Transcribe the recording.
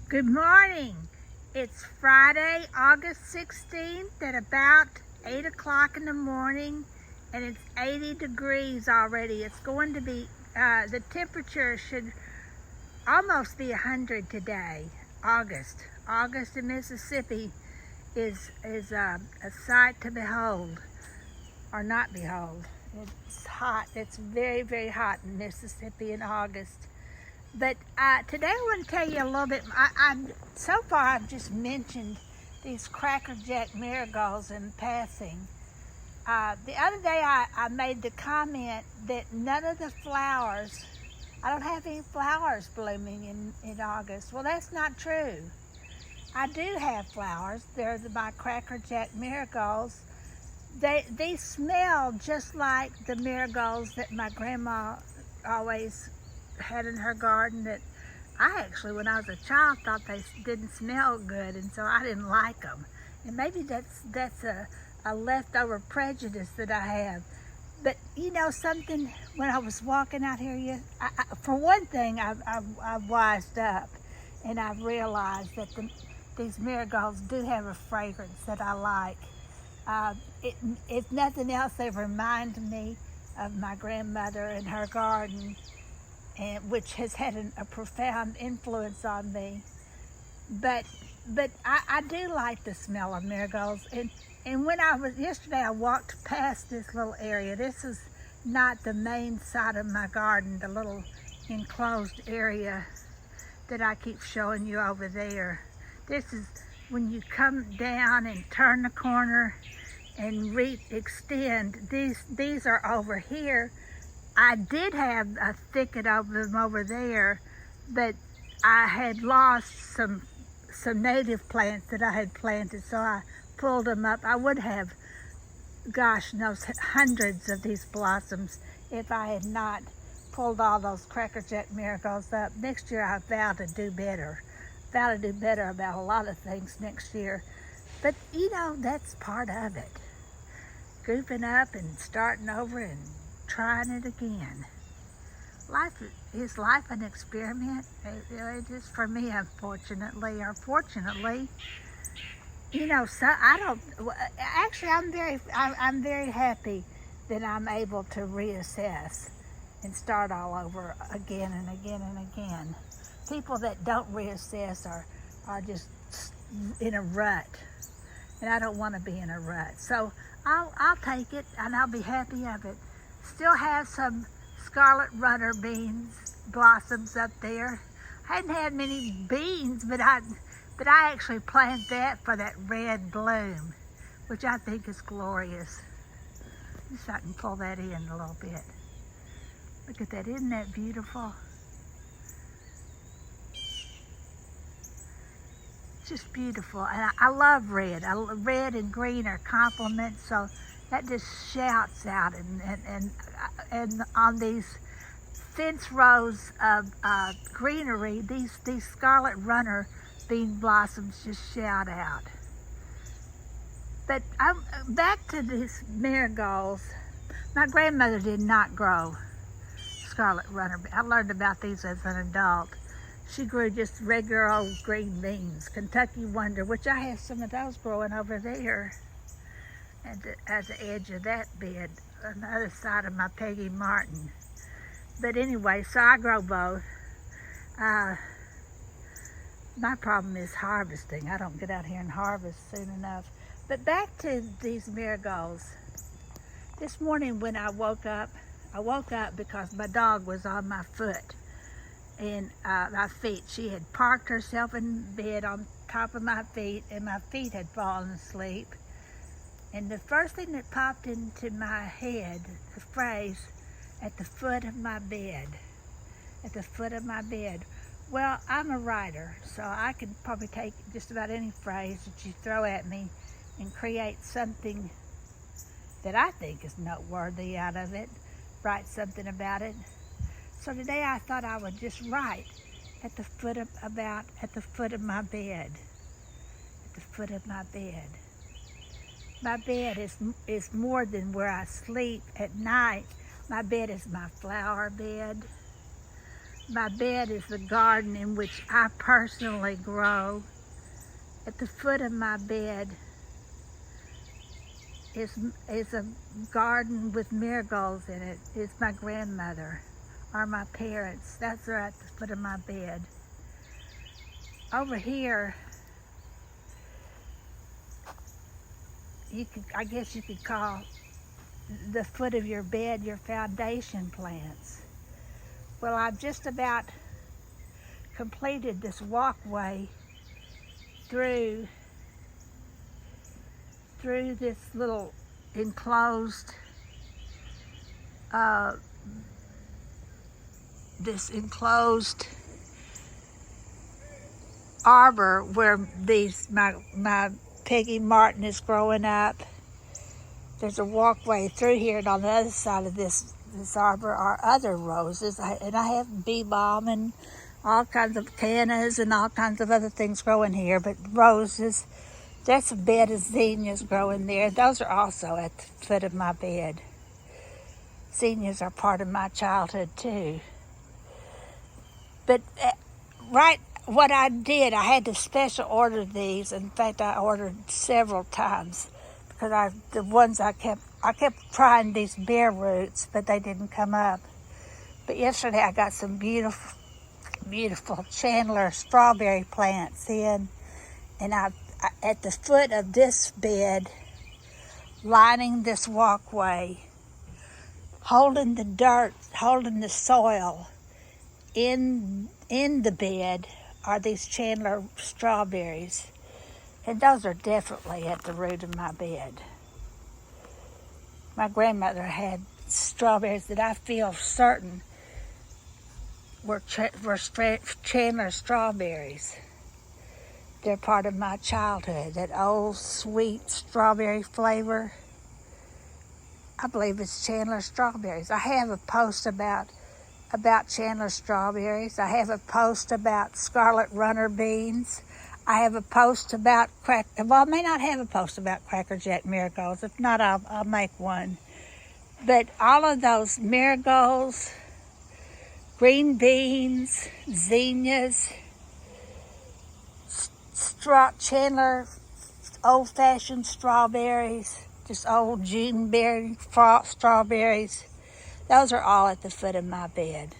Good morning. It's Friday, August 16th at about 8 o'clock in the morning, and it's 80 degrees already. It's going to be, the temperature should almost be 100 today. August in Mississippi is a sight to behold, or not behold. It's hot. It's very, very hot in Mississippi in August. But today I want to tell you a little bit. So far I've just mentioned these Crackerjack Marigolds in passing. The other day I made the comment that none of the flowers, I don't have any flowers blooming in August. Well, that's not true. I do have flowers. They're my Crackerjack Marigolds. They smell just like the marigolds that my grandma always had in her garden, that I actually, when I was a child, thought they didn't smell good, and so I didn't like them. And maybe that's a leftover prejudice that I have. But you know something, when I was walking out here, for one thing, I've wised up, and I've realized that these marigolds do have a fragrance that I like. If nothing else, they remind me of my grandmother and her garden, and which has had a profound influence on me. But I do like the smell of marigolds. And when yesterday I walked past this little area. This is not the main side of my garden, the little enclosed area that I keep showing you over there. This is when you come down and turn the corner and extend. These are over here. I did have a thicket of them over there, but I had lost some native plants that I had planted, so I pulled them up. I would have, gosh knows, hundreds of these blossoms if I had not pulled all those Crackerjack Marigolds up. Next year I vow to do better. Vow to do better about a lot of things next year. But you know, that's part of it. Goofing up and starting over and trying it again. Is life an experiment? It is for me, unfortunately, or fortunately. You know, so actually I'm very happy that I'm able to reassess and start all over again and again and again. People that don't reassess are just in a rut, and I don't want to be in a rut. So I'll take it, and I'll be happy of it. Still have some Scarlet Runner Beans blossoms up there. I hadn't had many beans, but I actually planted that for that red bloom, which I think is glorious. Just so I can pull that in a little bit. Look at that, isn't that beautiful? Just beautiful, and I love red. Red and green are complements, so that just shouts out, and on these fence rows of greenery, these Scarlet Runner Bean blossoms just shout out. But I'm back to these marigolds. My grandmother did not grow Scarlet Runner. I learned about these as an adult. She grew just regular old green beans, Kentucky Wonder, which I have some of those growing over there at the edge of that bed on the other side of my Peggy Martin. But anyway, so I grow both. My problem is harvesting. I don't get out here and harvest soon enough. But back to these marigolds. This morning when I woke up because my dog was on my foot and my feet. She had parked herself in bed on top of my feet, and my feet had fallen asleep. And the first thing that popped into my head, the phrase, at the foot of my bed. At the foot of my bed. Well, I'm a writer, so I can probably take just about any phrase that you throw at me and create something that I think is noteworthy out of it, write something about it. So today I thought I would just write at the foot of my bed. At the foot of my bed. My bed is more than where I sleep at night. My bed is my flower bed. My bed is the garden in which I personally grow. At the foot of my bed is a garden with marigolds in it. It's my grandmother or my parents. That's right at the foot of my bed. Over here, I guess you could call the foot of your bed your foundation plants. Well, I've just about completed this walkway through this little enclosed arbor where my Peggy Martin is growing up. There's a walkway through here, and on the other side of this arbor are other roses, and I have bee balm and all kinds of cannas and all kinds of other things growing here, but roses. That's a bed of zinnias growing there. Those are also at the foot of my bed. Zinnias are part of my childhood too. But what I did, I had to special order these. In fact, I ordered several times because I kept trying these bare roots, but they didn't come up. But yesterday I got some beautiful Chandler strawberry plants in, and I at the foot of this bed, lining this walkway, holding the dirt, holding the soil in the bed are these Chandler strawberries. And those are definitely at the root of my bed. My grandmother had strawberries that I feel certain were Chandler strawberries. They're part of my childhood, that old sweet strawberry flavor. I believe it's Chandler Strawberries. I have a post about Chandler Strawberries. I have a post about Scarlet Runner Beans. I have a post about I may not have a post about Crackerjack Marigolds. If not, I'll make one. But all of those marigolds, green beans, zinnias, Chandler old-fashioned strawberries, just old Juneberry strawberries. Those are all at the foot of my bed.